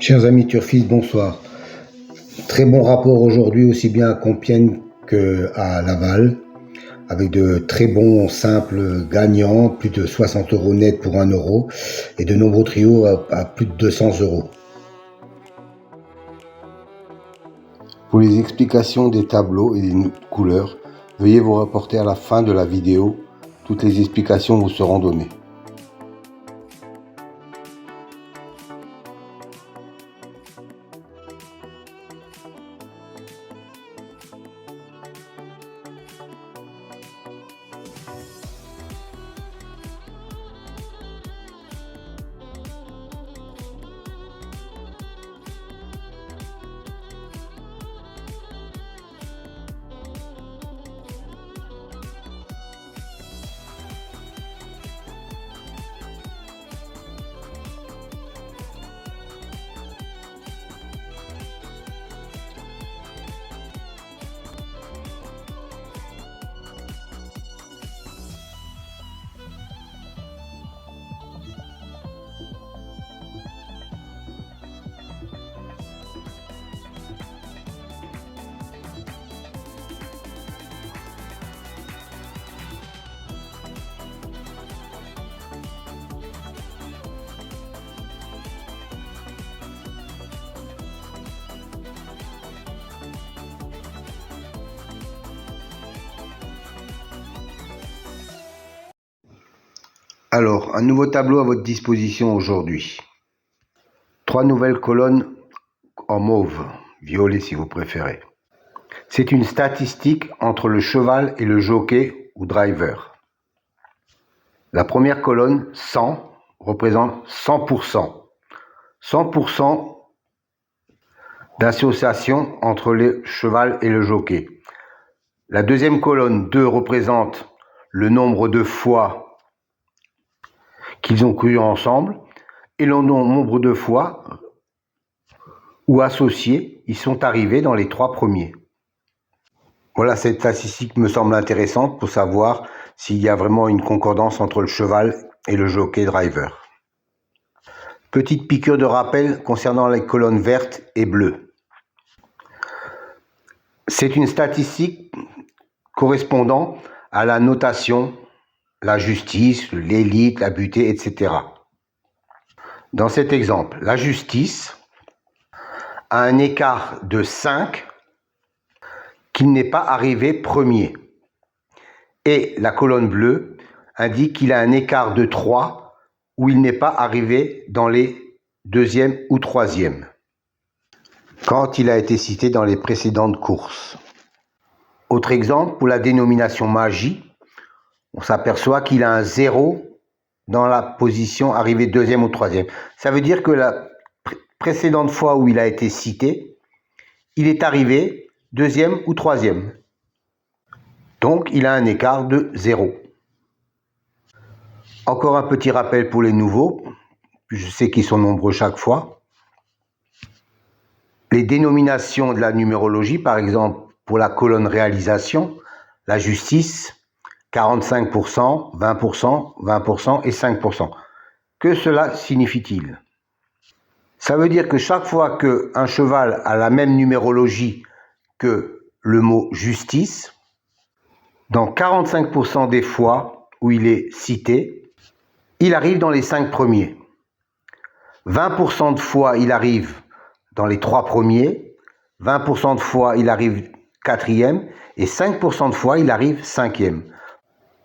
Chers amis turfistes, bonsoir. Très bon rapport aujourd'hui, aussi bien à Compiègne qu'à Laval, avec de très bons simples gagnants, plus de 60 € net pour 1 €, et de nombreux trios à plus de 200 €. Pour les explications des tableaux et des couleurs, veuillez vous rapporter à la fin de la vidéo. Toutes les explications vous seront données. Alors, un nouveau tableau à votre disposition aujourd'hui. 3 nouvelles colonnes en mauve, violet si vous préférez. C'est une statistique entre le cheval et le jockey ou driver. La première colonne, 100, représente 100%. 100% d'association entre le cheval et le jockey. La deuxième colonne, 2, représente le nombre de fois qu'ils ont couru ensemble, et le nombre de fois où associés ils sont arrivés dans les 3 premiers. Voilà, cette statistique me semble intéressante pour savoir s'il y a vraiment une concordance entre le cheval et le jockey driver. Petite piqûre de rappel concernant les colonnes vertes et bleues. C'est une statistique correspondant à la notation, la justice, l'élite, la butée, etc. Dans cet exemple, la justice a un écart de 5 qu'il n'est pas arrivé premier. Et la colonne bleue indique qu'il a un écart de 3 où il n'est pas arrivé dans les 2e ou 3e, quand il a été cité dans les précédentes courses. Autre exemple, pour la dénomination magie, on s'aperçoit qu'il a un 0 dans la position arrivée 2e ou 3e. Ça veut dire que la précédente fois où il a été cité, il est arrivé 2e ou 3e. Donc, il a un écart de 0. Encore un petit rappel pour les nouveaux. Je sais qu'ils sont nombreux chaque fois. Les dénominations de la numérologie, par exemple, pour la colonne réalisation, la justice, 45%, 20%, 20% et 5%. Que cela signifie-t-il? Ça veut dire que chaque fois qu'un cheval a la même numérologie que le mot justice, dans 45% des fois où il est cité, il arrive dans les 5 premiers. 20% de fois, il arrive dans les 3 premiers. 20% de fois, il arrive 4e. Et 5% de fois, il arrive 5e.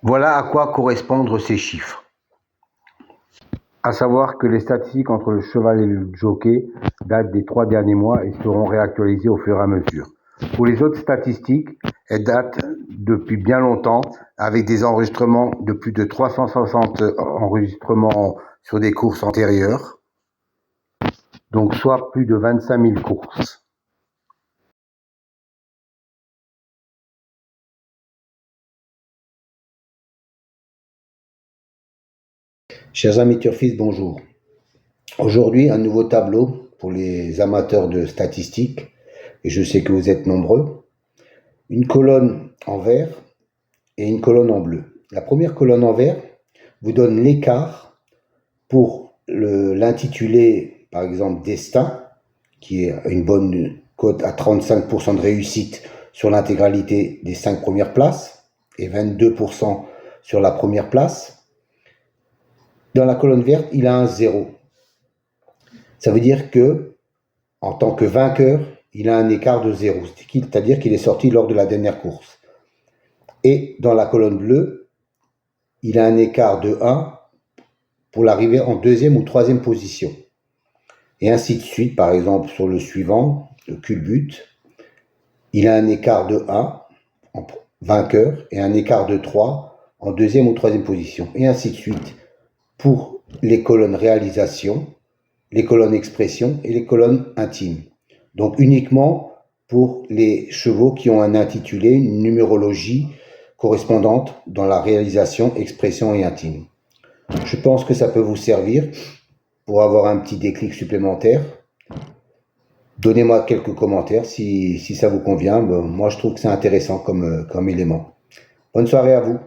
Voilà à quoi correspondent ces chiffres. À savoir que les statistiques entre le cheval et le jockey datent des 3 derniers mois et seront réactualisées au fur et à mesure. Pour les autres statistiques, elles datent depuis bien longtemps, avec des enregistrements de plus de 360 enregistrements sur des courses antérieures, donc soit plus de 25 000 courses. Chers amis turfistes, bonjour. Aujourd'hui, un nouveau tableau pour les amateurs de statistiques, et je sais que vous êtes nombreux. Une colonne en vert et une colonne en bleu. La première colonne en vert vous donne l'écart pour l'intitulé par exemple Destin, qui est une bonne cote à 35% de réussite sur l'intégralité des 5 premières places et 22% sur la première place. Dans la colonne verte, il a un 0. Ça veut dire que, en tant que vainqueur, il a un écart de 0, c'est-à-dire qu'il est sorti lors de la dernière course. Et dans la colonne bleue, il a un écart de 1 pour l'arrivée en deuxième ou troisième position. Et ainsi de suite, par exemple, sur le suivant, le culbute, il a un écart de 1 en vainqueur et un écart de 3 en deuxième ou troisième position. Et ainsi de suite pour les colonnes réalisation, les colonnes expression et les colonnes intimes. Donc uniquement pour les chevaux qui ont un intitulé, une numérologie correspondante dans la réalisation, expression et intime. Je pense que ça peut vous servir pour avoir un petit déclic supplémentaire. Donnez-moi quelques commentaires si ça vous convient. Moi, je trouve que c'est intéressant comme élément. Bonne soirée à vous.